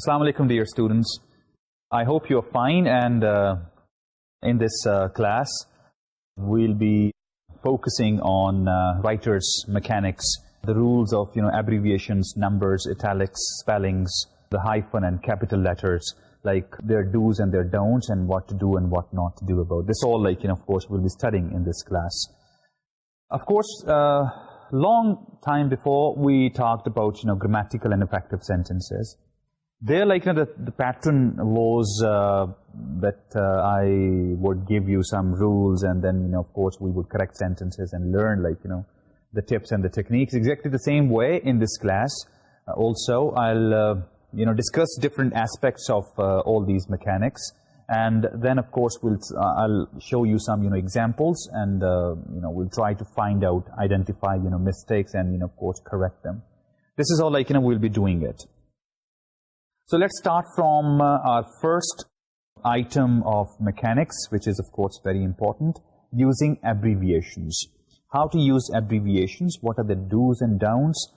Assalamu alaikum, dear students. I hope you're fine, and in this class we'll be focusing on writer's mechanics, the rules of abbreviations, numbers, italics, spellings, the hyphen and capital letters, like their do's and their don'ts, and what to do and what not to do about this. All of course we'll be studying in this class. Of course, long time before we talked about grammatical and effective sentences. They're the pattern was that I would give you some rules, and then of course we would correct sentences and learn the tips and the techniques. Exactly the same way in this class. Also I'll discuss different aspects of all these mechanics, and then of course I'll show you some examples, and we'll try to find out, identify mistakes, and of course correct them. This is how we'll be doing it. So let's start from our first item of mechanics, which is of course very important, using abbreviations. How to use abbreviations, what are the do's and don'ts.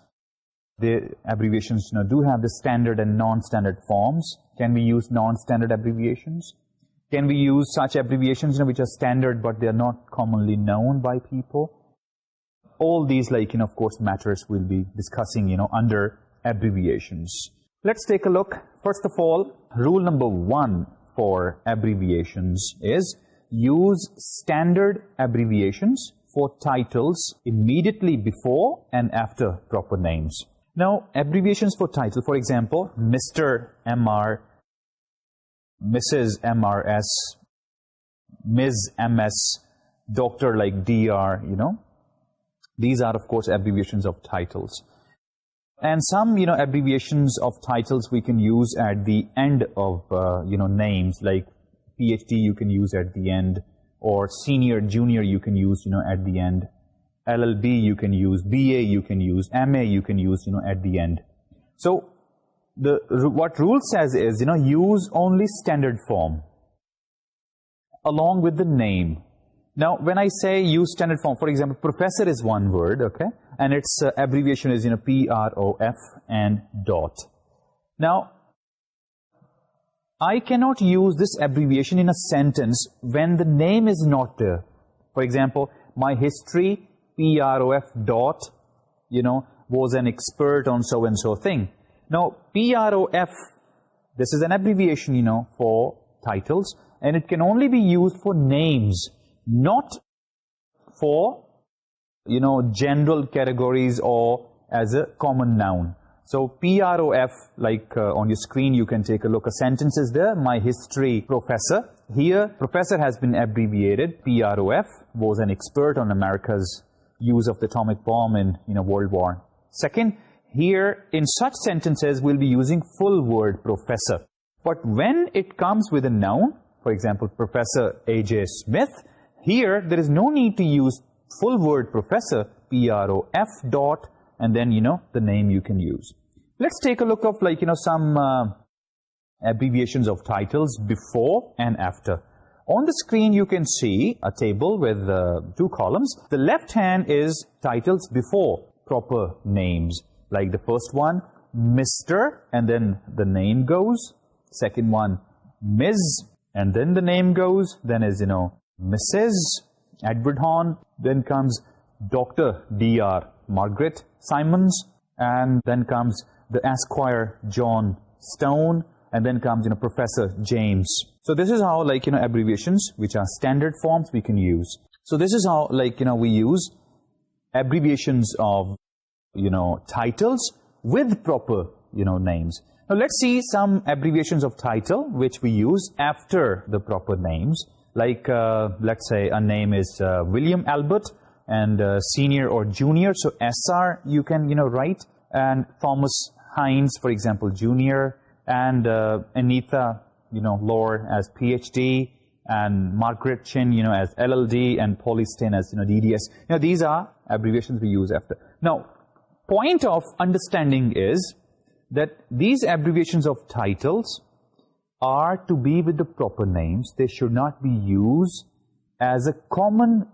The abbreviations do have the standard and non-standard forms. Can we use non-standard abbreviations? Can we use such abbreviations which are standard but they are not commonly known by people? All these of course matters we'll be discussing under abbreviations. Let's take a look. First of all, rule number 1 for abbreviations is use standard abbreviations for titles immediately before and after proper names. Now, abbreviations for title, for example, Mr. MR, Mrs. MRS, Ms. MS, Doctor DR, These are, of course, abbreviations of titles. And some, abbreviations of titles we can use at the end of, names, like PhD you can use at the end, or senior, junior you can use, at the end. LLB you can use, BA you can use, MA you can use, at the end. So, what rule says is, use only standard form along with the name. Now, when I say use standard form, for example, professor is one word, okay? And its abbreviation is, PROF and dot. Now, I cannot use this abbreviation in a sentence when the name is not there. For example, my history, PROF dot, was an expert on so-and-so thing. Now, PROF, this is an abbreviation, for titles, and it can only be used for names, not for, general categories or as a common noun. So, PROF, on your screen, you can take a look. A sentence is there, my history professor. Here, professor has been abbreviated. PROF was an expert on America's use of the atomic bomb in, World War II. Here, in such sentences, we'll be using full word professor. But when it comes with a noun, for example, Professor A.J. Smith, here, there is no need to use full word professor, PROF dot, and then, the name you can use. Let's take a look of, some abbreviations of titles before and after. On the screen, you can see a table with 2 columns. The left hand is titles before proper names. Like the first one, Mr., and then the name goes. Second one, Ms., and then the name goes. Then is, Mrs. Edward Horn. Then comes Dr. Dr. Margaret Simons. And then comes the Esquire John Stone. And then comes, Professor James. So this is how, abbreviations, which are standard forms, we can use. So this is how, we use abbreviations of, titles with proper, names. Now, let's see some abbreviations of title which we use after the proper names. Like, let's say a name is William Albert, and senior or junior, so SR you can, write. And Thomas Hines, for example, junior. And Anita, Lore as PhD. And Margaret Chin, as LLD. And Polly Stein as, DDS. These are abbreviations we use after. Now, point of understanding is that these abbreviations of titles are to be with the proper names. They should not be used as a common,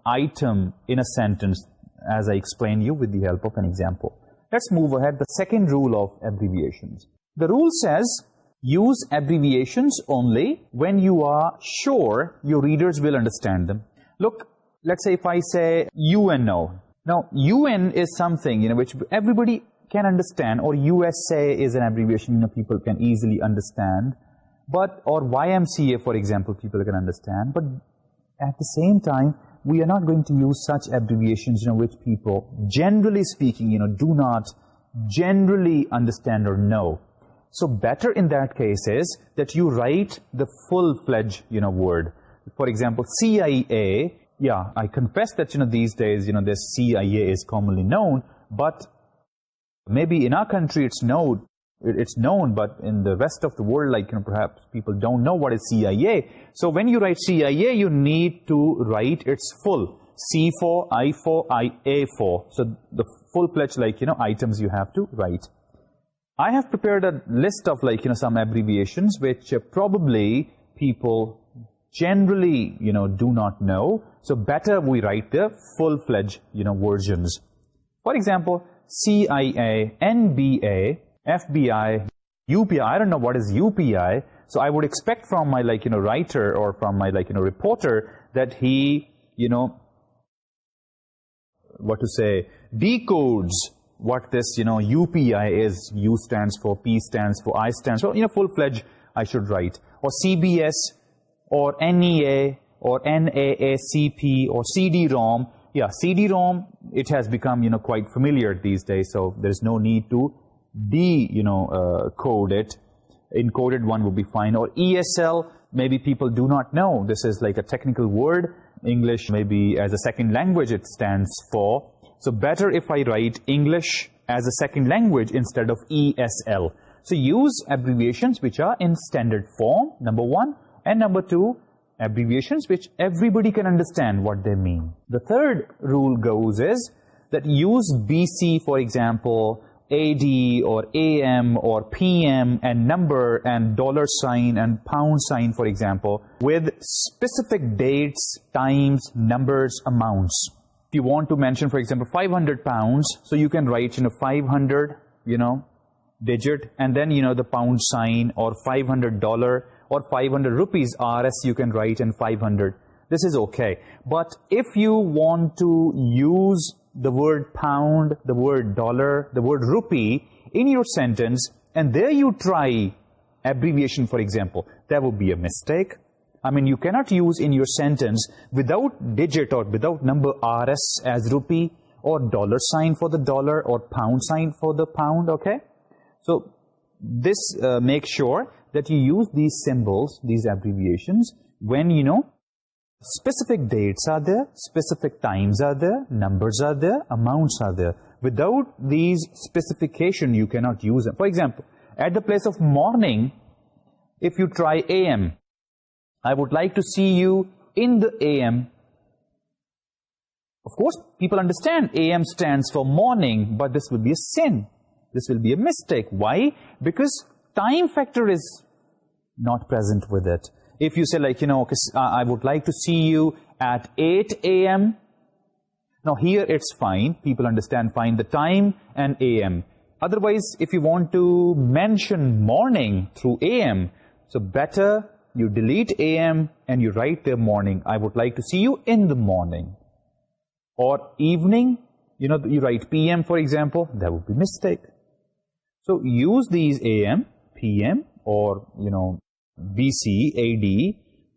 item in a sentence, as I explained you with the help of an example. Let's move ahead. The second rule of abbreviations. The rule says, use abbreviations only when you are sure your readers will understand them. Look, let's say if I say UNO. Now, UN is something, which everybody can understand, or USA is an abbreviation, people can easily understand. But, or YMCA, for example, people can understand. But at the same time, we are not going to use such abbreviations, which people, generally speaking, do not generally understand or know. So better in that case is that you write the full-fledged, word. For example, CIA, yeah, I confess that, these days, this CIA is commonly known, but maybe in our country it's known, but in the rest of the world, perhaps people don't know what is CIA. So when you write CIA, you need to write its full. C for, I for, A for. So the full-fledged, items you have to write. I have prepared a list of, some abbreviations which probably people generally, do not know. So better we write the full-fledged, versions. For example, CIA, NBA, FBI, UPI. I don't know what is UPI. So I would expect from my, writer or from my, reporter that he, decodes what this, UPI is. U stands for, P stands for, I stands for. Full-fledged I should write. Or CBS, or NEA, or NAACP, or CD-ROM. Yeah, CD-ROM, it has become, quite familiar these days, so there's no need to code it. Encoded one would be fine. Or ESL, maybe people do not know. This is like a technical word. English, maybe as a second language it stands for. So better if I write English as a second language instead of ESL. So use abbreviations which are in standard form, number one. And number two, abbreviations which everybody can understand what they mean. The third rule goes is that use BC, for example, AD or AM or PM and number and dollar sign and pound sign, for example, with specific dates, times, numbers, amounts. If you want to mention, for example, 500 pounds, so you can write, 500, digit, and then, the pound sign, or $500 or 500 rupees RS you can write, and 500. This is okay. But if you want to use the word pound, the word dollar, the word rupee in your sentence, and there you try abbreviation, for example, that would be a mistake. I mean, you cannot use in your sentence without digit or without number RS as rupee, or dollar sign for the dollar, or pound sign for the pound, okay? So this makes sure that you use these symbols, these abbreviations, when, specific dates are there, specific times are there, numbers are there, amounts are there. Without these specification, you cannot use them. For example, at the place of morning, if you try AM, I would like to see you in the AM. Of course, people understand AM stands for morning, but this will be a sin. This will be a mistake. Why? Because time factor is not present with it. If you say I would like to see you at 8 AM. Now here it's fine. People understand fine the time and AM. Otherwise, if you want to mention morning through AM, so better you delete AM and you write there morning. I would like to see you in the morning. Or evening, you write PM, for example. That would be a mistake. So use these AM, PM, or, BC, AD,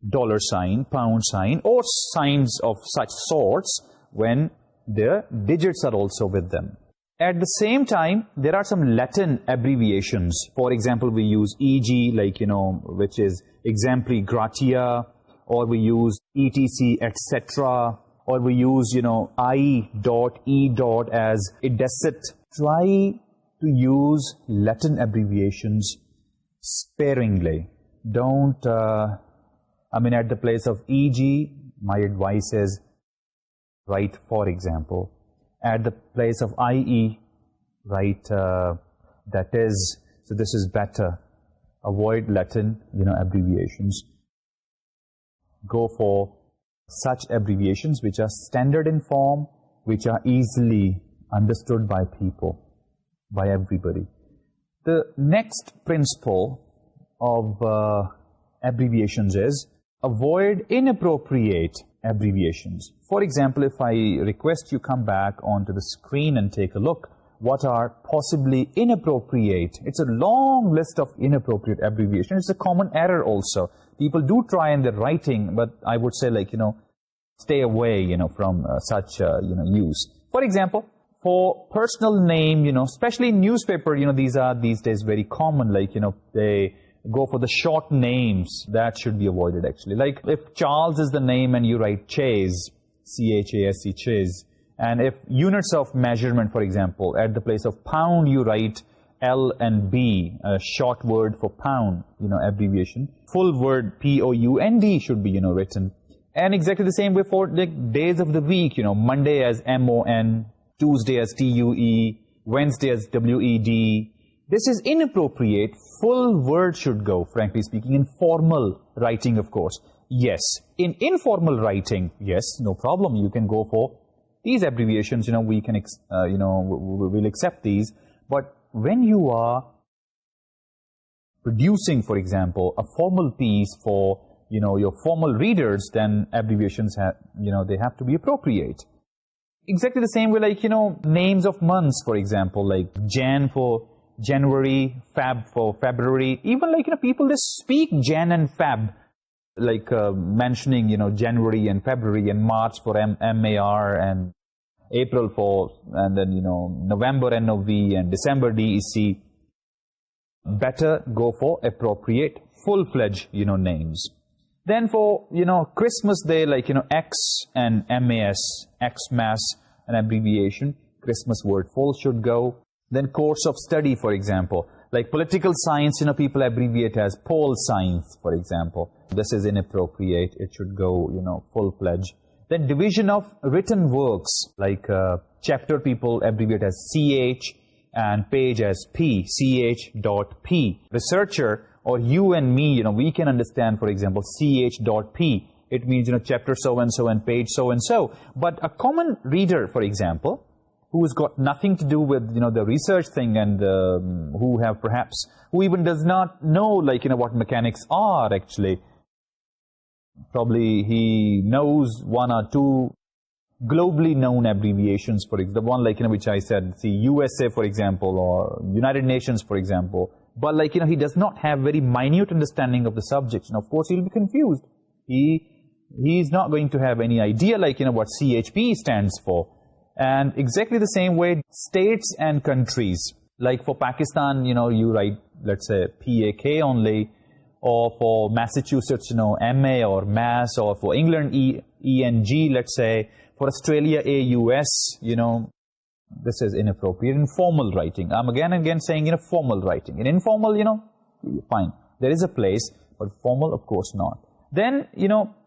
dollar sign, pound sign, or signs of such sorts when the digits are also with them. At the same time, there are some Latin abbreviations. For example, we use EG, which is exemplary gratia, or we use ETC, etc., or we use, I dot, E dot as idecit. Try to use Latin abbreviations sparingly. Don't, at the place of EG, my advice is write, for example. At the place of IE, write, that is. So this is better. Avoid Latin, abbreviations. Go for such abbreviations which are standard in form, which are easily understood by people. by everybody. The next principle of abbreviations is avoid inappropriate abbreviations. For example, if I request you come back onto the screen and take a look, what are possibly inappropriate? It's a long list of inappropriate abbreviations. It's a common error also. People do try in their writing, but I would say, like, stay away, from such, use. For example, for personal name, especially in newspaper, these are these days very common, like, they go for the short names. That should be avoided, actually. Like, if Charles is the name and you write Chase, C-H-A-S-E, Chase, and if units of measurement, for example, at the place of pound, you write L and B, a short word for pound, abbreviation. Full word P-O-U-N-D should be, written. And exactly the same way for the days of the week, Monday as M-O-N, Tuesday as T-U-E, Wednesday as W-E-D. This is inappropriate. Full word should go, frankly speaking, in formal writing, of course. Yes. In informal writing, yes, no problem. You can go for these abbreviations, we can, we'll accept these. But when you are producing, for example, a formal piece for, your formal readers, then abbreviations have, they have to be appropriate. Exactly the same way, like, names of months, for example, like Jan for January, Feb for February. Even, like, people just speak Jan and Feb, like mentioning, January and February, and March for M-A-R, and April for, and then, November N-O-V, and December D-E-C. Better go for appropriate, full-fledged, names. Then for, Christmas Day, like, X and M-A-S, Xmas, an abbreviation. Christmas word full should go. Then course of study, for example. Like political science, people abbreviate as pol science, for example. This is inappropriate. It should go, full-fledged. Then division of written works, like chapter people abbreviate as CH and page as P, CH.P. Researcher, or you and me, we can understand, for example, CH.P. It means, chapter so-and-so and page so-and-so. But a common reader, for example, who's got nothing to do with, the research thing, and who even does not know, like, what mechanics are, actually. Probably he knows one or two globally known abbreviations, for example, the one, like, which I said, see, USA, for example, or United Nations, for example. But, like, he does not have very minute understanding of the subject. And, of course, he'll be confused. He's not going to have any idea, like, what CHP stands for. And exactly the same way, states and countries. Like for Pakistan, you write, let's say, PAK only. Or for Massachusetts, MA or Mass. Or for England, ENG, let's say. For Australia, AUS, this is inappropriate. In formal writing, I'm again and again saying, formal writing. In informal, fine. There is a place, but formal, of course, not. Then,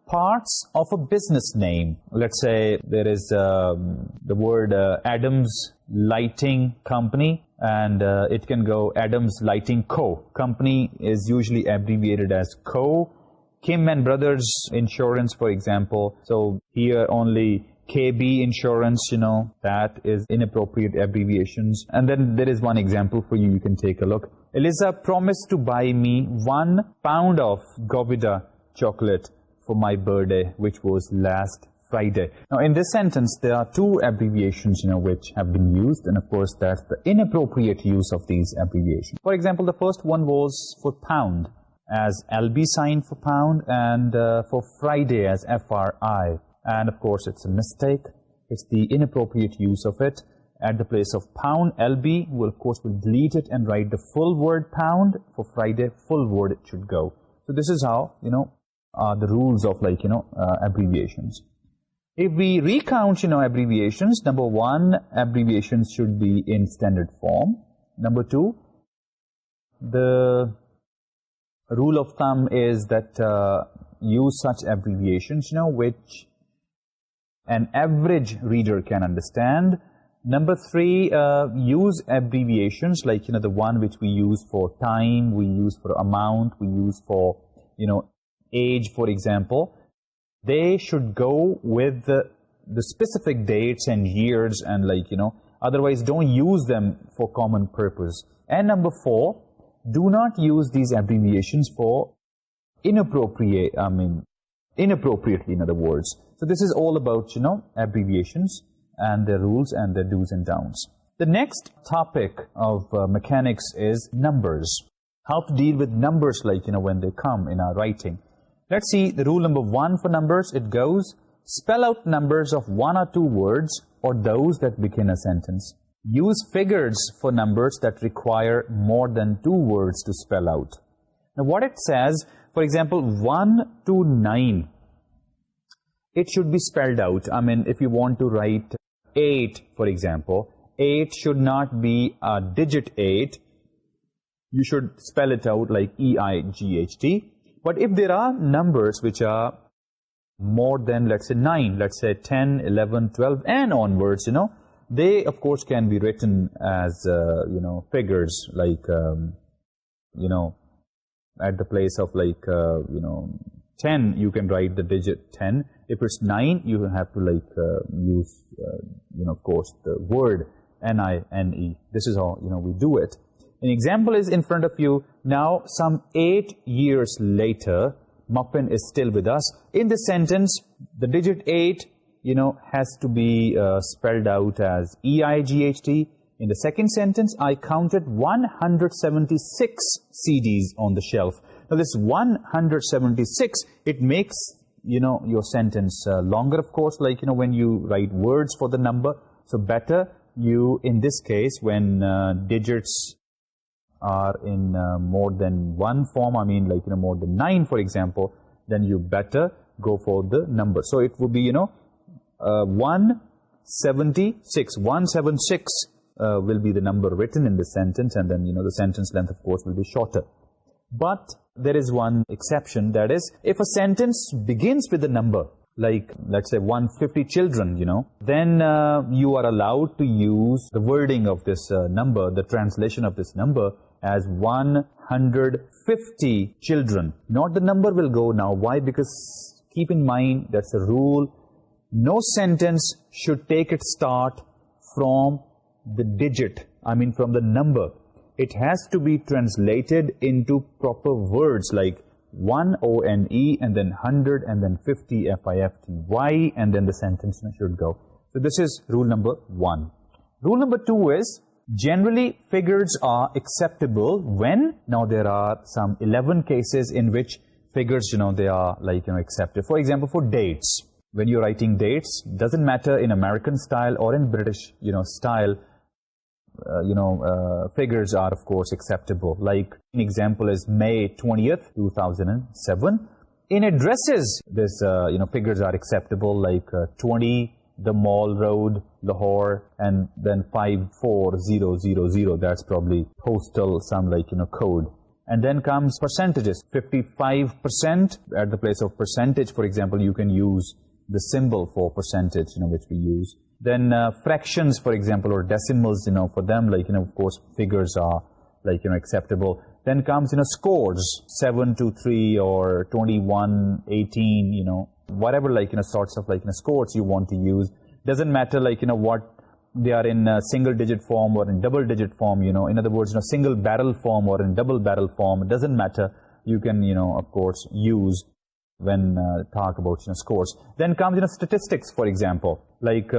parts of a business name. Let's say there is the word Adams Lighting Company, and it can go Adams Lighting Co. Company is usually abbreviated as Co. Kim and Brothers Insurance, for example. So here only KB Insurance, that is inappropriate abbreviations. And then there is one example for you. You can take a look. Eliza promised to buy me 1 pound of Govida chocolate for my birthday, which was last Friday. Now, in this sentence, there are 2 abbreviations, which have been used. And, of course, that's the inappropriate use of these abbreviations. For example, the first one was for pound, as LB sign for pound, and for Friday as FRI. And, of course, it's a mistake. It's the inappropriate use of it. At the place of pound, LB, we'll delete it and write the full word pound. For Friday, full word it should go. So this is how, the rules of, like, abbreviations. If we recount, abbreviations, number 1, abbreviations should be in standard form. Number 2, the rule of thumb is that use such abbreviations, which an average reader can understand. Number 3, use abbreviations like, the one which we use for time, we use for amount, we use for, age, for example. They should go with the specific dates and years and, like, Otherwise, don't use them for common purpose. And number 4, do not use these abbreviations for inappropriately, in other words. So this is all about, abbreviations and their rules and their do's and don'ts. The next topic of mechanics is numbers. How to deal with numbers, like, when they come in our writing. Let's see the rule number 1 for numbers. It goes, spell out numbers of 1 or 2 words or those that begin a sentence. Use figures for numbers that require more than 2 words to spell out. Now what it says, for example, 1 to 9, it should be spelled out. I mean, if you want to write 8, for example, 8 should not be a digit 8. You should spell it out like E-I-G-H-T. But if there are numbers which are more than, let's say, 9, let's say 10, 11, 12, and onwards, they, of course, can be written as, figures, like, at the place of, like, 10, you can write the digit 10. If it's 9, you have to, like, use, of course, the word N-I-N-E. This is how, we do it. An example is in front of you. Now, some 8 years later, Muffin is still with us. In the sentence, the digit 8, has to be spelled out as E-I-G-H-T. In the second sentence, I counted 176 CDs on the shelf. Now, this 176, it makes, your sentence longer, of course, like, when you write words for the number. So, better you, in this case, when digits are in more than one form, I mean, like, more than 9, for example, then you better go for the number. So, it would be, 176. 176 will be the number written in the sentence, and then, the sentence length, of course, will be shorter. But there is one exception, that is, if a sentence begins with a number, like, let's say, 150 children, then you are allowed to use the wording of this number, the translation of this number, as 150 children. Not the number will go now. Why? Because keep in mind, that's a rule. No sentence should take its start from the digit, from the number. It has to be translated into proper words like 1, O-N-E, and then 100, and then 50, F-I-F-T-Y, and then the sentence should go. So this is rule number 1. Rule number 2 is, generally, figures are acceptable when, now there are some 11 cases in which figures, they are, like, accepted. For example, for dates. When you're writing dates, doesn't matter in American style or in British, style, figures are, of course, acceptable. Like, an example is May 20th, 2007. In addresses, this, figures are acceptable, like 20, the Mall Road, Lahore, and then 54000. That's probably postal, some, like, code. And then comes percentages. 55% at the place of percentage, for example, you can use the symbol for percentage, which we use. Then fractions, for example, or decimals, for them, like, of course, figures are, like, acceptable. Then comes, scores, 7 to 3 or 21, 18, whatever, like, sorts of, like, scores you want to use. Doesn't matter, like, what they are in single-digit form or in double-digit form, In other words, single-barrel form or in double-barrel form. It doesn't matter. You can, of course, use when talk about scores. Then comes statistics, for example, like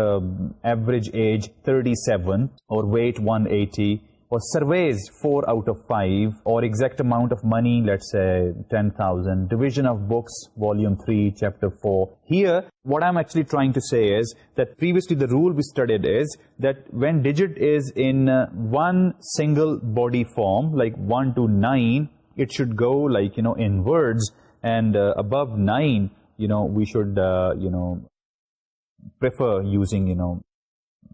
average age 37 or weight 180, or surveys 4 out of 5, or exact amount of money, let's say 10,000, division of books, volume 3, chapter 4. Here, what I'm actually trying to say is that previously the rule we studied is that when digit is in one single body form, like 1 to 9, it should go, like, in words. And above 9, we should, prefer using,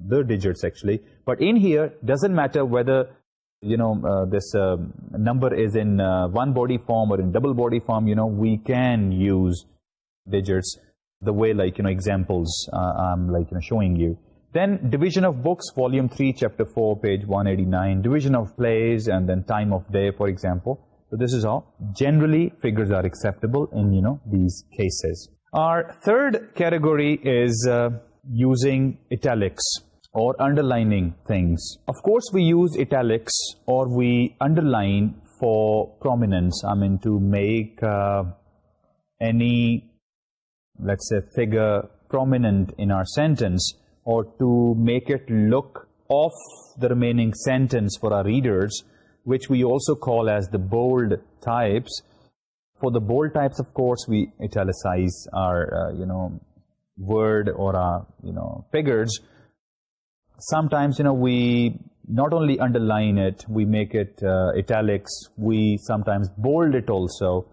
the digits, actually. But in here, doesn't matter whether, this number is in one body form or in double body form, we can use digits the way, like, examples I'm, like, showing you. Then division of books, volume 3, chapter 4, page 189. Division of plays, and then time of day, for example. So this is how generally figures are acceptable in, these cases. Our third category is using italics or underlining things. Of course, we use italics or we underline for prominence. I mean, to make any, let's say, figure prominent in our sentence, or to make it look off the remaining sentence for our readers, which we also call as the bold types. For the bold types, of course, we italicize our, word or our, figures. Sometimes, we not only underline it, we make it italics, we sometimes bold it also.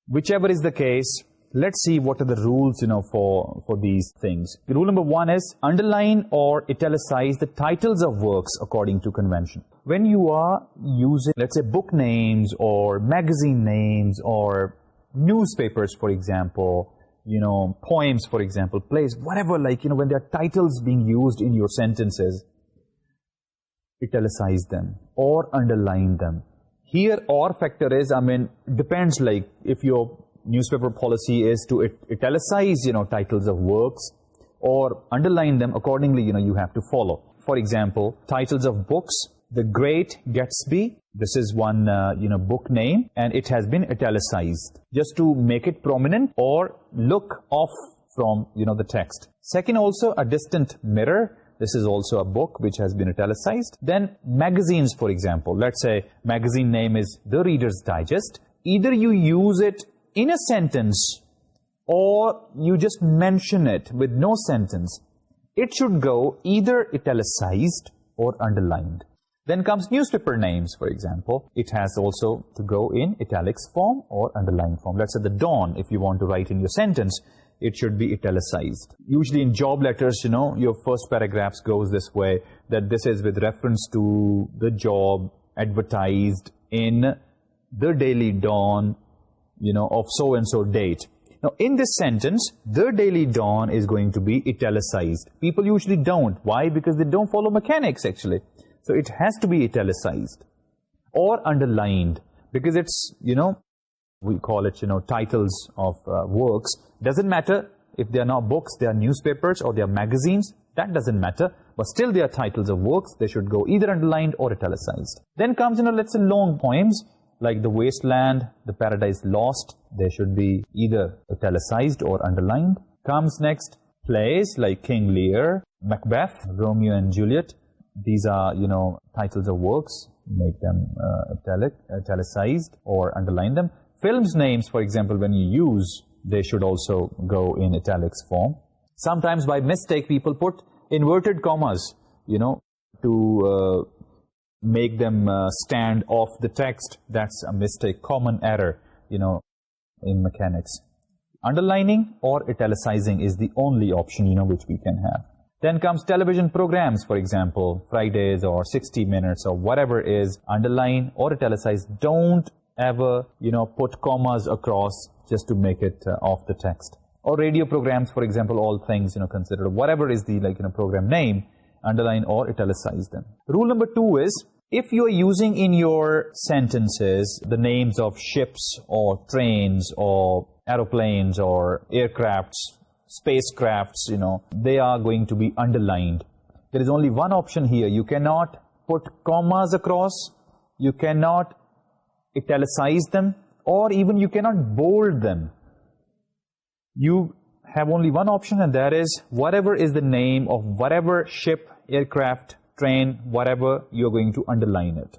Whichever is the case, let's see what are the rules, for these things. Rule number 1 is underline or italicize the titles of works according to convention. When you are using, let's say, book names or magazine names or newspapers, for example, poems, for example, plays, whatever, when there are titles being used in your sentences, italicize them or underline them. Here, or factor is, depends, if your newspaper policy is to italicize, titles of works or underline them accordingly, you have to follow. For example, titles of books, The Great Gatsby, this is one, book name, and it has been italicized just to make it prominent or look off from, the text. Second, also, A Distant Mirror. This is also a book which has been italicized. Then magazines, for example. Let's say magazine name is The Reader's Digest. Either you use it in a sentence or you just mention it with no sentence. It should go either italicized or underlined. Then comes newspaper names, for example. It has also to go in italics form or underlined form. Let's say The Dawn, if you want to write in your sentence, it should be italicized. Usually in job letters, your first paragraphs goes this way, that this is with reference to the job advertised in the Daily Dawn, of so-and-so date. Now, in this sentence, the Daily Dawn is going to be italicized. People usually don't. Why? Because they don't follow mechanics, actually. So it has to be italicized or underlined, because it's, we call it, titles of works. Doesn't matter if they are not books, they are newspapers or they are magazines. That doesn't matter. But still they are titles of works. They should go either underlined or italicized. Then comes, let's say, long poems like The Wasteland, The Paradise Lost. They should be either italicized or underlined. Comes next, plays like King Lear, Macbeth, Romeo and Juliet. These are, titles of works. Make them italicized or underline them. Films names, for example, when you use, they should also go in italics form. Sometimes by mistake, people put inverted commas, to make them stand off the text. That's a mistake, common error, in mechanics. Underlining or italicizing is the only option, which we can have. Then comes television programs, for example, Fridays or 60 Minutes or whatever is, underline or italicize. Don't ever, put commas across just to make it off the text. Or radio programs, for example, all things, considered. Whatever is the, program name, underline or italicize them. Rule number 2 is, if you are using in your sentences the names of ships or trains or aeroplanes or aircrafts, spacecrafts, they are going to be underlined. There is only one option here. You cannot put commas across, you cannot italicize them, or even you cannot bold them. You have only one option, and that is whatever is the name of whatever ship, aircraft, train, whatever, you're going to underline it.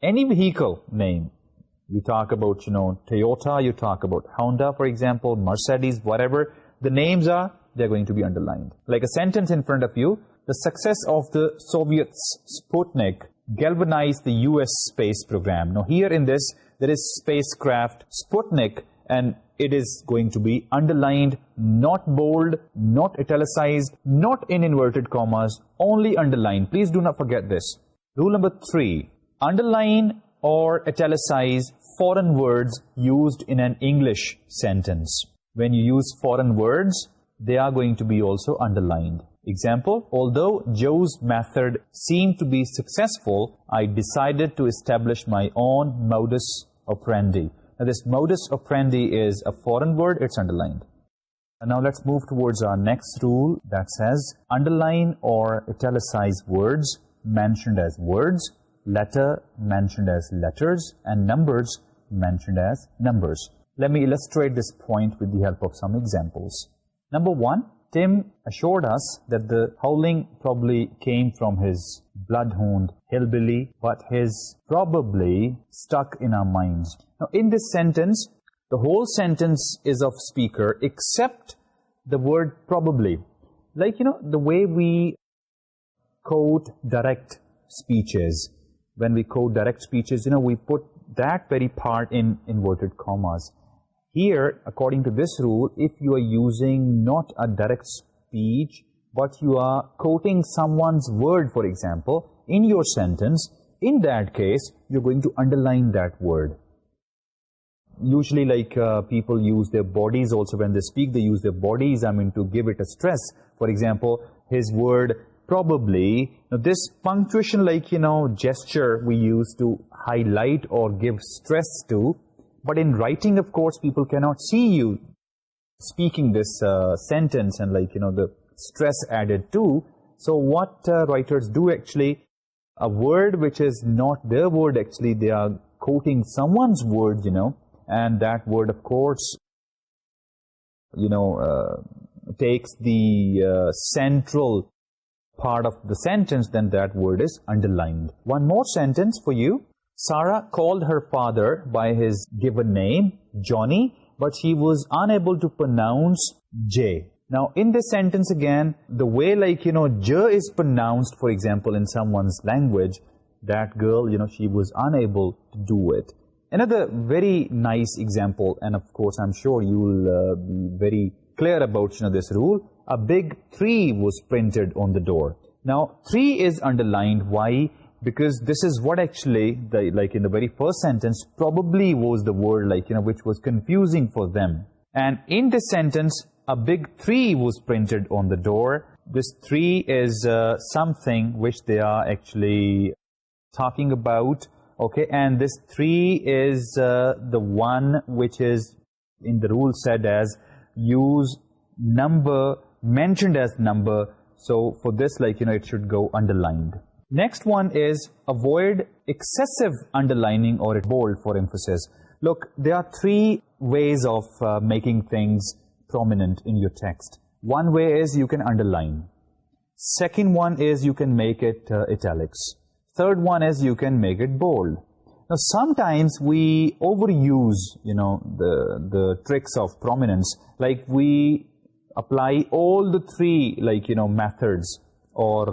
Any vehicle name, you talk about, Toyota, you talk about Honda, for example, Mercedes, whatever the names are, they're going to be underlined. Like a sentence in front of you, the success of the Soviets' Sputnik galvanized the US space program. Now here in this, there is spacecraft Sputnik, and it is going to be underlined, not bold, not italicized, not in inverted commas, only underlined. Please do not forget this. Rule number 3, underline or italicize foreign words used in an English sentence. When you use foreign words, they are going to be also underlined. Example, although Joe's method seemed to be successful, I decided to establish my own modus operandi. Now, this modus operandi is a foreign word, it's underlined. And now let's move towards our next rule that says underline or italicize words mentioned as words, letter mentioned as letters, and numbers mentioned as numbers. Let me illustrate this point with the help of some examples. Number one, Tim assured us that the howling probably came from his bloodhound hillbilly, but his probably stuck in our minds. Now, in this sentence, the whole sentence is of speaker except the word probably. Like, the way we quote direct speeches. When we quote direct speeches, we put that very part in inverted commas. Here, according to this rule, if you are using not a direct speech, but you are quoting someone's word, for example, in your sentence, in that case, you're going to underline that word. Usually, like people use their bodies also when they speak, they use their bodies, to give it a stress. For example, his word probably. Now, this punctuation, gesture we use to highlight or give stress to. But in writing, of course, people cannot see you speaking this sentence and the stress added to. So what writers do actually, a word which is not their word actually, they are quoting someone's word, and that word, of course, takes the central part of the sentence, then that word is underlined. One more sentence for you. Sarah called her father by his given name, Johnny, but he was unable to pronounce J. Now, in this sentence again, the way J is pronounced, for example, in someone's language, that girl, she was unable to do it. Another very nice example, and of course, I'm sure you will be very clear about this rule. A big 3 was printed on the door. Now, 3 is underlined. Why? Because this is what actually, in the very first sentence, probably was the word, which was confusing for them. And in this sentence, a big 3 was printed on the door. This 3 is something which they are actually talking about, okay? And this 3 is the one which is, in the rule said as, use number, mentioned as number. So for this, it should go underlined. Next one is avoid excessive underlining or bold for emphasis. Look, there are 3 ways of making things prominent in your text. One way is you can underline. Second one is you can make it italics. Third one is you can make it bold. Now, sometimes we overuse, the tricks of prominence. Like we apply all the 3, methods or,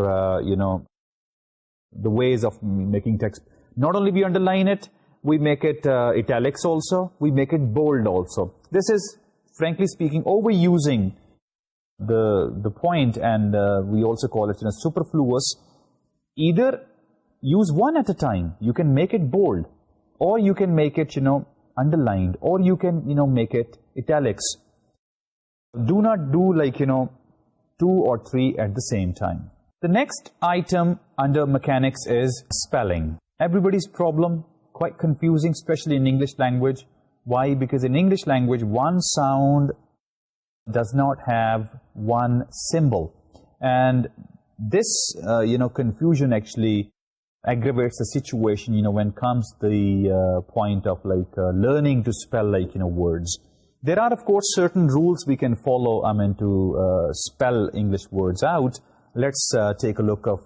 the ways of making text. Not only we underline it, we make it italics also, we make it bold also. This is, frankly speaking, overusing the point, and we also call it superfluous. Either use one at a time. You can make it bold, or you can make it, underlined, or you can, make it italics. Do not do 2 or 3 at the same time. The next item under mechanics is spelling. Everybody's problem, quite confusing, especially in English language. Why? Because in English language, one sound does not have one symbol. And this, confusion actually aggravates the situation, when comes the point of learning to spell words. There are, of course, certain rules we can follow, to spell English words out. Let's take a look of,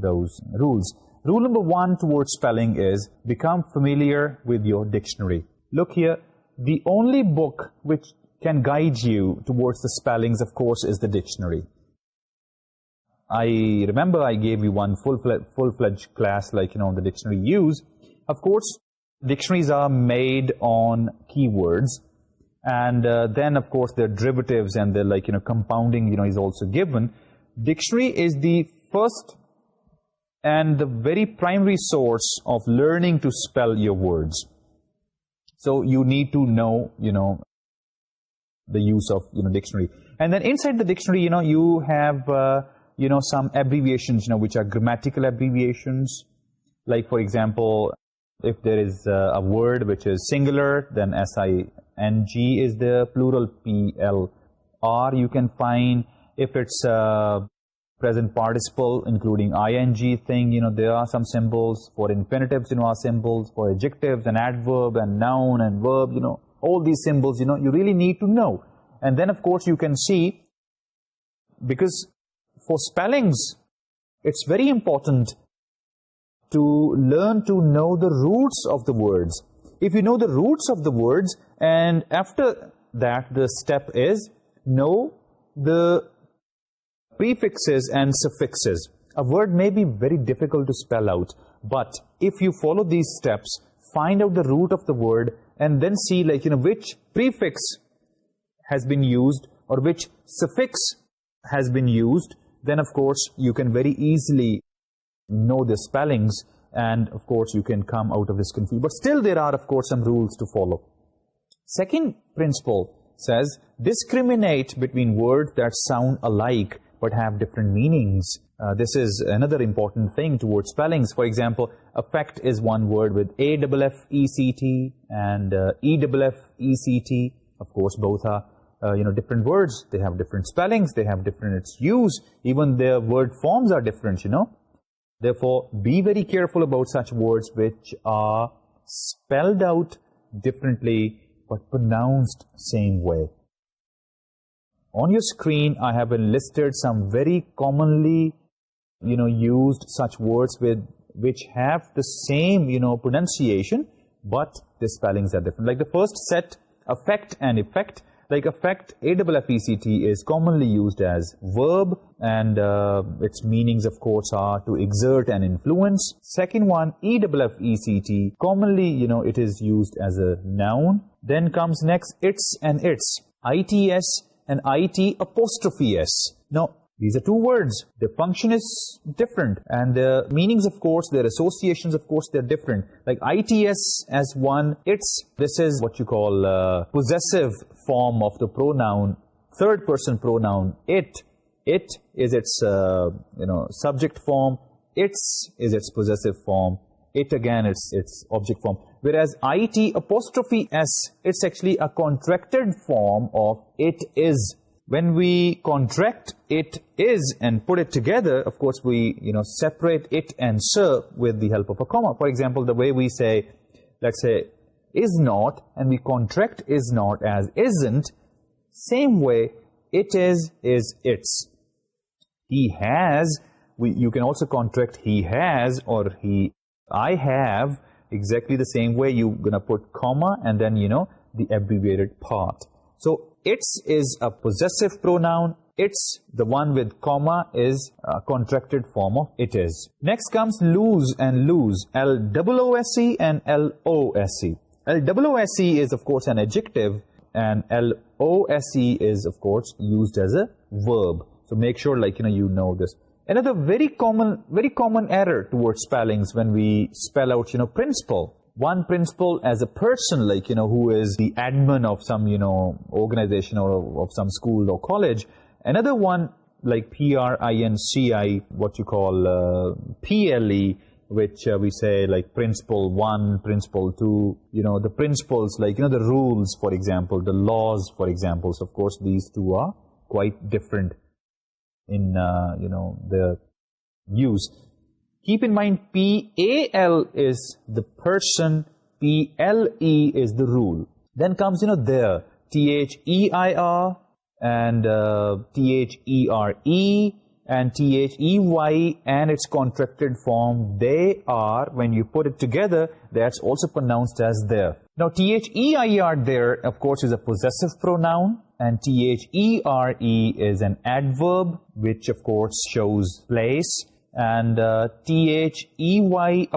those rules. Rule number 1 towards spelling is become familiar with your dictionary. Look here, the only book which can guide you towards the spellings, of course, is the dictionary. I remember I gave you one full-fledged class, on the dictionary use. Of course, dictionaries are made on keywords. And then, of course, their derivatives and their, compounding, is also given. Dictionary is the first and the very primary source of learning to spell your words. So you need to know, the use of, dictionary. And then inside the dictionary, you have, some abbreviations, which are grammatical abbreviations. Like, for example, if there is a word which is singular, then SING is the plural, PL Or you can find if it's a present participle, including ing thing, there are some symbols. For infinitives, are symbols. For adjectives and adverb and noun and verb, all these symbols, you really need to know. And then, of course, you can see, because for spellings, it's very important to learn to know the roots of the words. If you know the roots of the words, and after that, the step is know the prefixes and suffixes. A word may be very difficult to spell out, but if you follow these steps, find out the root of the word, and then see, like, which prefix has been used or which suffix has been used, then, of course, you can very easily know the spellings, and, of course, you can come out of this confusion. But still, there are, of course, some rules to follow. Second principle says, discriminate between words that sound alike but have different meanings. This is another important thing towards spellings. For example, affect is one word with A-F-F-E-C-T and E-F-F-E-C-T. Of course, both are different words. They have different spellings. They have different use. Even their word forms are different, Therefore, be very careful about such words which are spelled out differently but pronounced same way. On your screen, I have enlisted some very commonly, used such words which have the same, pronunciation, but the spellings are different. Like the first set, affect and effect. Like affect, A-F-F-E-C-T, is commonly used as verb, and its meanings, of course, are to exert and influence. Second one, E-F-F-E-C-T, commonly, it is used as a noun. Then comes next, its and its, I-T-S and I-T-S. Now, these are two words. The function is different, and the meanings, of course, their associations, of course, they're different. Like ITS as one, its, this is what you call possessive form of the pronoun, third person pronoun. It is its, subject form. Its is its possessive form. It, again, is its object form. Whereas IT''S, it's actually a contracted form of it is. When we contract it is and put it together, of course, we, separate it and sir with the help of a comma. For example, the way we say, let's say, is not, and we contract is not as isn't, same way, it is its. He has, you can also contract he has or I have, exactly the same way. You're going to put comma and then, the abbreviated part. So, its is a possessive pronoun. It's, the one with comma, is a contracted form of it is. Next comes lose and lose. L-O-O-S-E and L-O-S-E. L-O-O-S-E is, of course, an adjective, and L-O-S-E is, of course, used as a verb. So make sure, you know this. Another very common error towards spellings when we spell out, principal. One principal as a person, who is the admin of some, organization or of some school or college. Another one, like P-R-I-N-C-I, what you call P-L-E, which we say, like, principle 1, principle 2, the principles, the rules, for example, the laws, for example. So, of course, these two are quite different in, the use. Keep in mind, P-A-L is the person, P-L-E is the rule. Then comes, there, T-H-E-I-R and T-H-E-R-E and T-H-E-Y and its contracted form, they are, when you put it together, that's also pronounced as there. Now, T-H-E-I-R there, of course, is a possessive pronoun, and T-H-E-R-E is an adverb, which, of course, shows place. And T-H-E-Y''R-E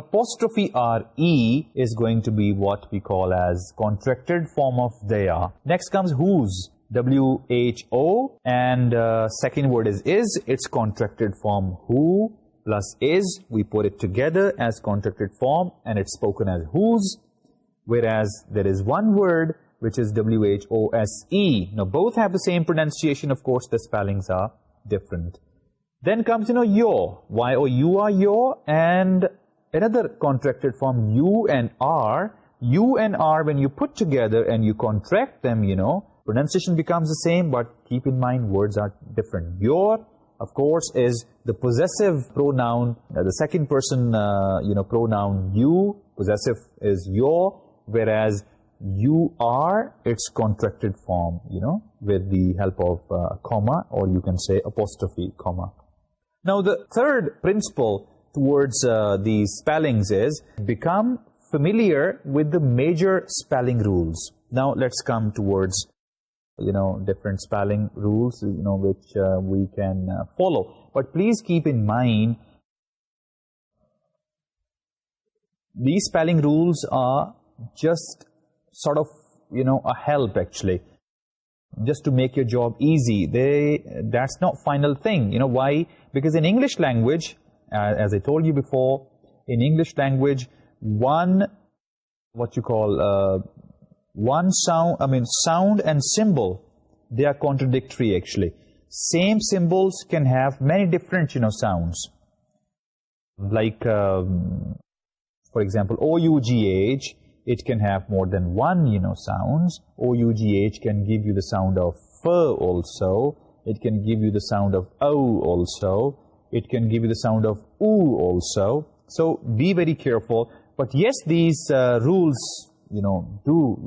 is going to be what we call as contracted form of they are. Next comes whose, W-H-O, and second word is, its contracted form who plus is, we put it together as contracted form, and it's spoken as whose, whereas there is one word which is W-H-O-S-E. Now, both have the same pronunciation, of course, the spellings are different. Then comes, your, Y-O-U-R, your, and another contracted form, U and R. U and R, when you put together and you contract them, Pronunciation becomes the same, but keep in mind words are different. Your, of course, is the possessive pronoun, the second person, pronoun you. Possessive is your, whereas you are its contracted form, with the help of comma, or you can say apostrophe, comma. Now, the third principle towards these spellings is become familiar with the major spelling rules. Now, let's come towards, different spelling rules, which we can follow. But please keep in mind, these spelling rules are just sort of, a help actually, just to make your job easy. That's not final thing. Why? Because in English language, as I told you before, in English language, one sound and symbol, they are contradictory actually. Same symbols can have many different, sounds. Like, for example, O-U-G-H, it can have more than one, sounds. O-U-G-H can give you the sound of F also. It can give you the sound of O also. It can give you the sound of U also. So be very careful. But yes, these rules, do,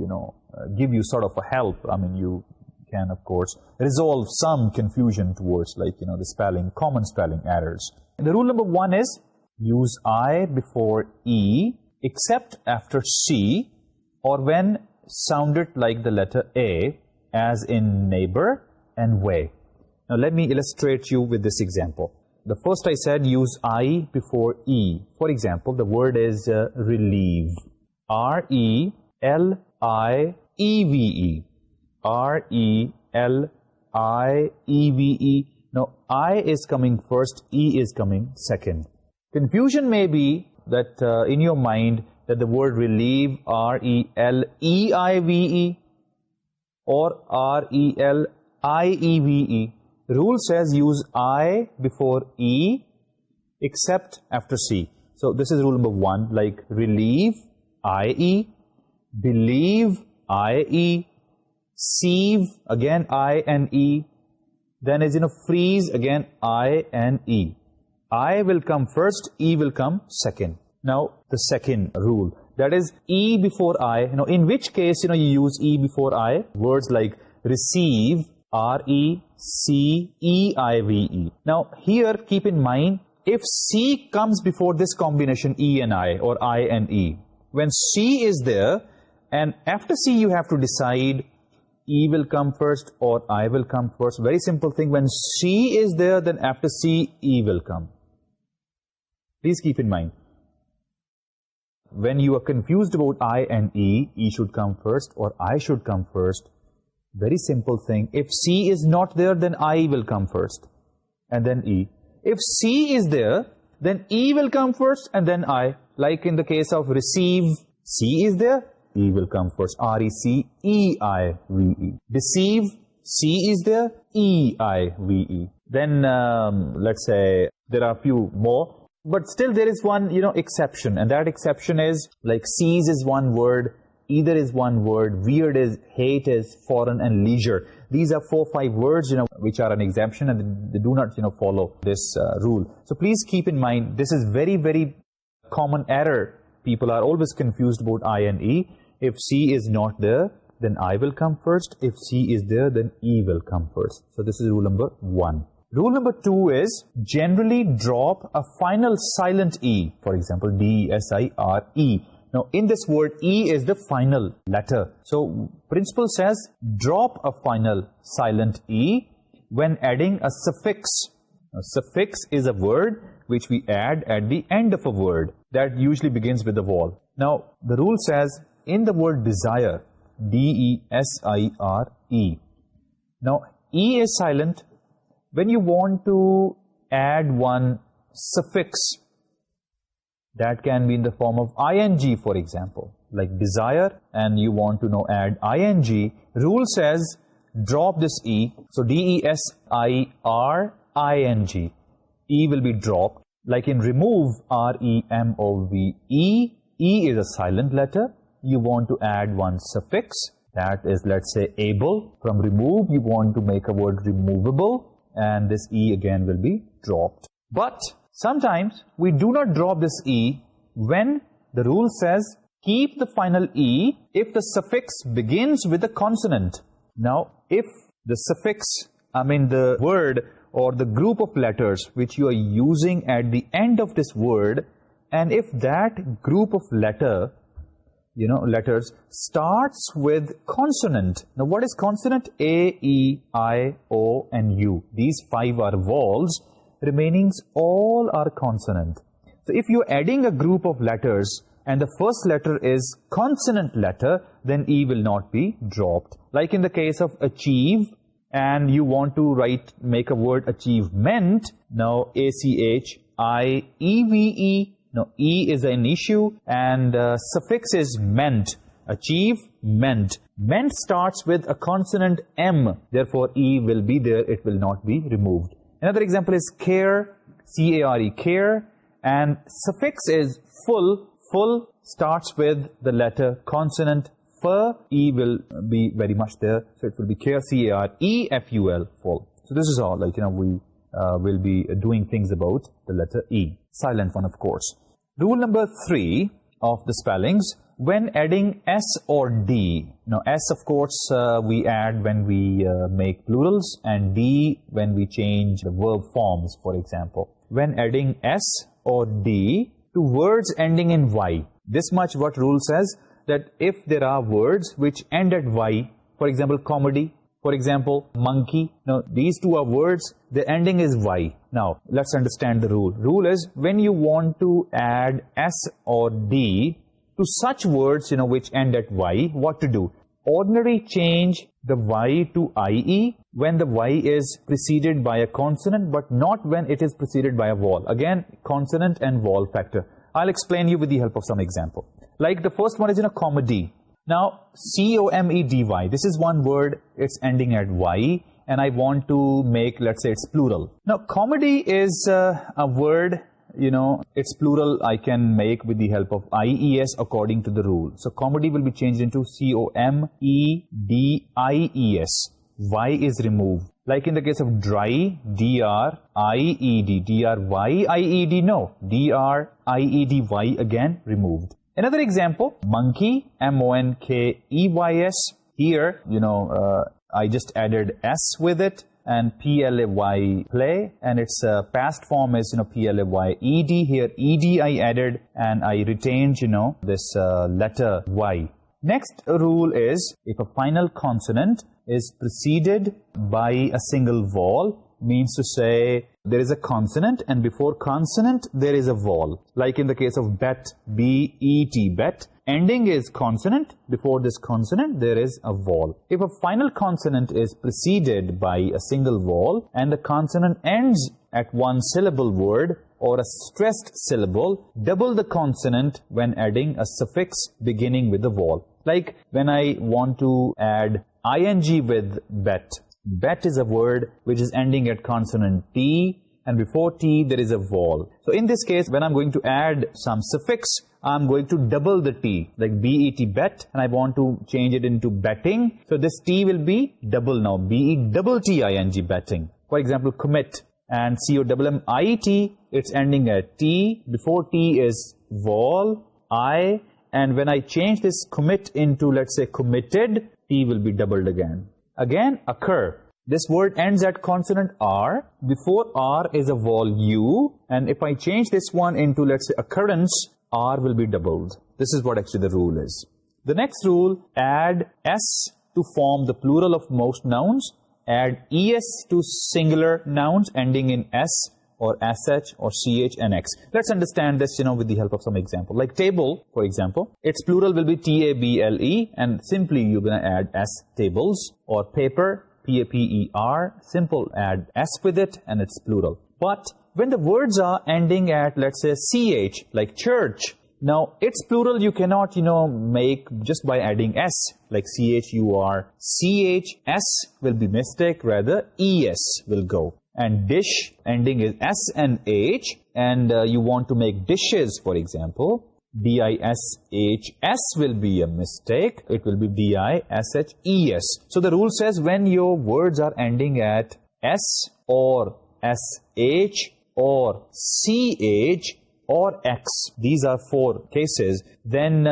give you sort of a help. I mean, you can, of course, resolve some confusion towards, like, the common spelling errors. And the rule number 1 is use I before E, except after C, or when sounded like the letter A, as in neighbor and way. Now, let me illustrate you with this example. The first I said use I before E. For example, the word is relieve. R-E-L-I-E-V-E. R-E-L-I-E-V-E. Now, I is coming first, E is coming second. Confusion may be that in your mind that the word relieve, R-E-L-E-I-V-E or R-E-L-I-E-V-E. Rule says use I before E except after C. So this is rule number 1, like relieve, I-E, believe, I-E, sieve, again I and E, then is, freeze, again I and E. I will come first, E will come second. Now, the second rule, that is E before I. In which case, you use E before I. Words like receive, R-E-C-E-I-V-E. Now, here, keep in mind, if C comes before this combination E and I, or I and E, when C is there, and after C you have to decide E will come first or I will come first. Very simple thing. When C is there, then after C, E will come. Please keep in mind. When you are confused about I and E should come first or I should come first. Very simple thing. If C is not there, then I will come first and then E. If C is there, then E will come first and then I. Like in the case of receive, C is there, E will come first. R-E-C-E-I-V-E. Deceive, C is there, E-I-V-E. Then, let's say, there are a few more. But still there is one, exception. And that exception is, like, seize is one word, either is one word, weird is, hate is, foreign, and leisure. These are 4-5 words, which are an exemption, and they do not, follow this rule. So please keep in mind, this is very, very common error. People are always confused about I and E. If C is not there, then I will come first. If C is there, then E will come first. So this is rule number 1. Rule number 2 is generally drop a final silent E. For example, D-E-S-I-R-E. Now, in this word, E is the final letter. So, principle says, drop a final silent E when adding a suffix. Now, suffix is a word which we add at the end of a word that usually begins with a vowel. Now, the rule says, in the word desire, D-E-S-I-R-E. Now, E is silent. When you want to add one suffix, that can be in the form of ing, for example, like desire, and you want to now add ing. Rule says, drop this E. So, D-E-S-I-R-I-N-G. E will be dropped. Like in remove, R-E-M-O-V-E. E is a silent letter. You want to add one suffix. That is, let's say, able. From remove, you want to make a word removable, and this E again will be dropped. But sometimes we do not drop this E when the rule says keep the final E if the suffix begins with a consonant. Now, if the suffix, the word or the group of letters which you are using at the end of this word, and if that group of letters starts with consonant. Now, what is consonant? A, E, I, O, and U. These 5 are vowels. Remainings all are consonant. So, if you're adding a group of letters and the first letter is consonant letter, then E will not be dropped. Like in the case of achieve, and you want to make a word achievement. Now, A-C-H-I-E-V-E. Now, E is an issue, and suffix is ment. Achieve, ment. Ment starts with a consonant M. Therefore, E will be there. It will not be removed. Another example is care, C-A-R-E, care. And suffix is full. Full starts with the letter consonant F. E will be very much there. So, it will be care, C-A-R-E-F-U-L, full. So, this is all, we will be doing things about the letter E. Silent one, of course. Rule number 3 of the spellings, when adding S or D. Now, S, of course, we add when we make plurals, and D when we change the verb forms, for example. When adding S or D to words ending in Y. This much what rule says, that if there are words which end at Y, for example, comedy, for example, monkey. Now, these 2 are words, the ending is Y. Now, let's understand the rule. Rule is, when you want to add S or D to such words, which end at Y, what to do? Ordinarily change the Y to IE when the Y is preceded by a consonant, but not when it is preceded by a vowel. Again, consonant and vowel factor. I'll explain you with the help of some example. Like the first one is comedy. Now, C-O-M-E-D-Y, this is one word, it's ending at Y, and I want to make, let's say, it's plural. Now, comedy is a word, it's plural I can make with the help of I-E-S according to the rule. So, comedy will be changed into C-O-M-E-D-I-E-S. Y is removed. Like in the case of dry, D-R-I-E-D, D-R-Y-I-E-D, no, D-R-I-E-D-Y again removed. Another example, monkey, M-O-N-K-E-Y-S. Here, I just added S with it, and P-L-A-Y, play, and its past form is, P-L-A-Y-E-D. Here, E-D I added, and I retained, this letter Y. Next rule is, if a final consonant is preceded by a single vowel, means to say there is a consonant, and before consonant there is a vowel. Like in the case of bet, B-E-T, bet. Ending is consonant. Before this consonant there is a vowel. If a final consonant is preceded by a single vowel and the consonant ends at one syllable word or a stressed syllable, double the consonant when adding a suffix beginning with the vowel. Like when I want to add ing with bet. Bet is a word which is ending at consonant T, and before T there is a vowel. So in this case, when I'm going to add some suffix, I'm going to double the T, like B-E-T, bet, and I want to change it into betting. So this T will be double now, B-E-double-T-I-N-G, betting. For example, commit, and C-O-M-M-I-T, it's ending at T. Before T is vowel, I, and when I change this commit into, let's say, committed, T will be doubled again. Again, occur. This word ends at consonant R. Before R is a vowel U. And if I change this one into, let's say, occurrence, R will be doubled. This is what actually the rule is. The next rule, add S to form the plural of most nouns. Add ES to singular nouns ending in S or SH or CH and X. Let's understand this, with the help of some example. Like table, for example, its plural will be T-A-B-L-E, and simply you're going to add S, tables, or paper, P-A-P-E-R, simple, add S with it, and it's plural. But when the words are ending at, let's say, CH, like church, now its plural you cannot, make just by adding S, like C-H-U-R. C-H-S will be mistake, rather E-S will go. And dish, ending is S and H, and you want to make dishes, for example. D-I-S-H-S will be a mistake. It will be D-I-S-H-E-S. So the rule says when your words are ending at S or S-H or C-H or X, these are 4 cases, then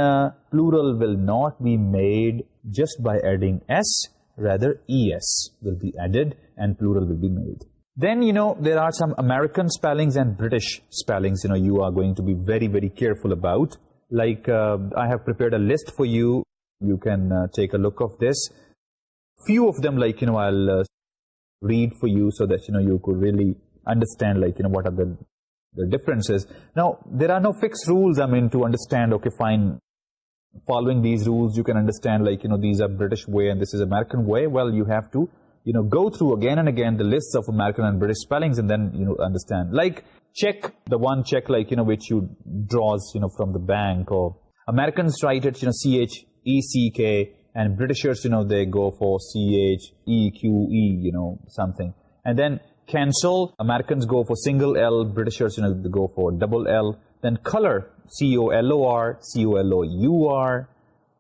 plural will not be made just by adding S, rather ES will be added and plural will be made. Then, there are some American spellings and British spellings, you are going to be very, very careful about. Like, I have prepared a list for you. You can take a look of this. Few of them, like, I'll read for you so that, you could really understand, like, what are the differences. Now, there are no fixed rules, to understand, okay, fine, following these rules, you can understand, like, these are British way and this is American way. Well, you have to go through again and again the lists of American and British spellings and then, understand. Like, check, the one check, like, which you draws, from the bank, or Americans write it, C-H-E-C-K, and Britishers, they go for C-H-E-Q-E, something. And then cancel, Americans go for single L, Britishers, they go for double L. Then color, C-O-L-O-R, C-O-L-O-U-R.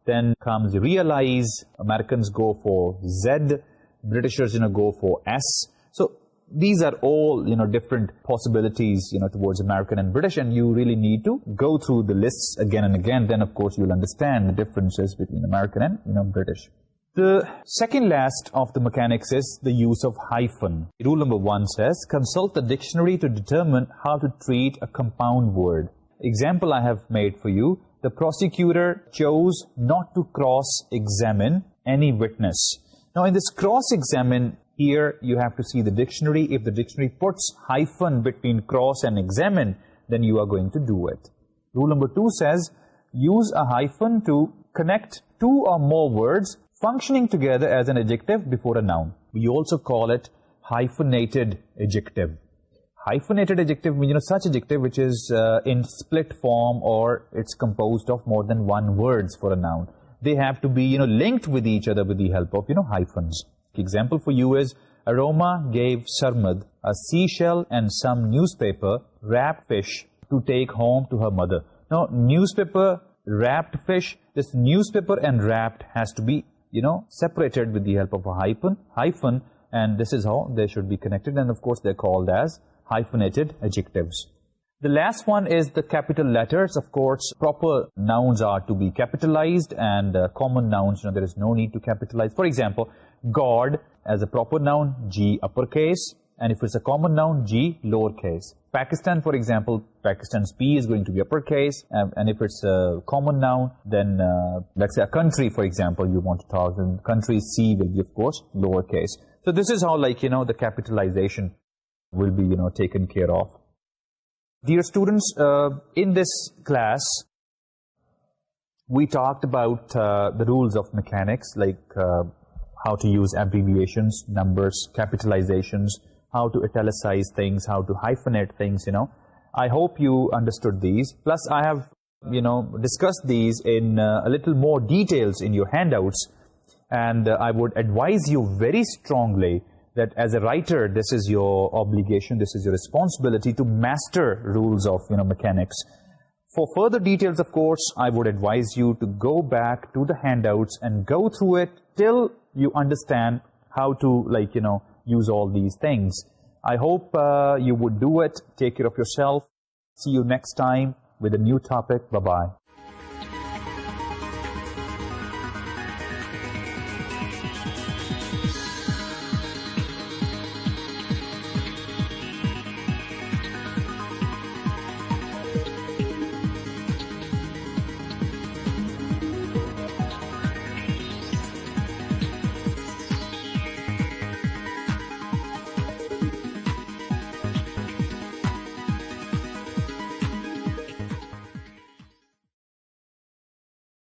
Then comes realize, Americans go for Z, Britishers, go for S. So these are all, different possibilities, towards American and British, and you really need to go through the lists again and again. Then, of course, you'll understand the differences between American and, British. The second last of the mechanics is the use of hyphen. Rule number 1 says, consult the dictionary to determine how to treat a compound word. Example I have made for you, the prosecutor chose not to cross-examine any witness. Now, in this cross-examine, here you have to see the dictionary. If the dictionary puts hyphen between cross and examine, then you are going to do it. Rule number 2 says, use a hyphen to connect 2 or more words functioning together as an adjective before a noun. We also call it hyphenated adjective. Hyphenated adjective means, such adjective which is in split form or it's composed of more than 1 words for a noun. They have to be, linked with each other with the help of, hyphens. Example for you is, Aroma gave Sarmad a seashell and some newspaper wrapped fish to take home to her mother. Now, newspaper, wrapped fish, this newspaper and wrapped has to be, separated with the help of a hyphen, and this is how they should be connected, and of course they're called as hyphenated adjectives. The last one is the capital letters. Of course, proper nouns are to be capitalized, and common nouns, there is no need to capitalize. For example, God as a proper noun, G uppercase, and if it's a common noun, G lowercase. Pakistan, for example, Pakistan's P is going to be uppercase, and if it's a common noun, then let's say a country, for example, you want to talk, then country's C will be, of course, lowercase. So this is how, like, the capitalization will be, taken care of. Dear students, in this class, we talked about the rules of mechanics, like how to use abbreviations, numbers, capitalizations, how to italicize things, how to hyphenate things, I hope you understood these. Plus, I have, discussed these in a little more details in your handouts. And I would advise you very strongly that as a writer, this is your obligation, this is your responsibility to master rules of, mechanics. For further details, of course, I would advise you to go back to the handouts and go through it till you understand how to, like, use all these things. I hope you would do it. Take care of yourself. See you next time with a new topic. Bye-bye.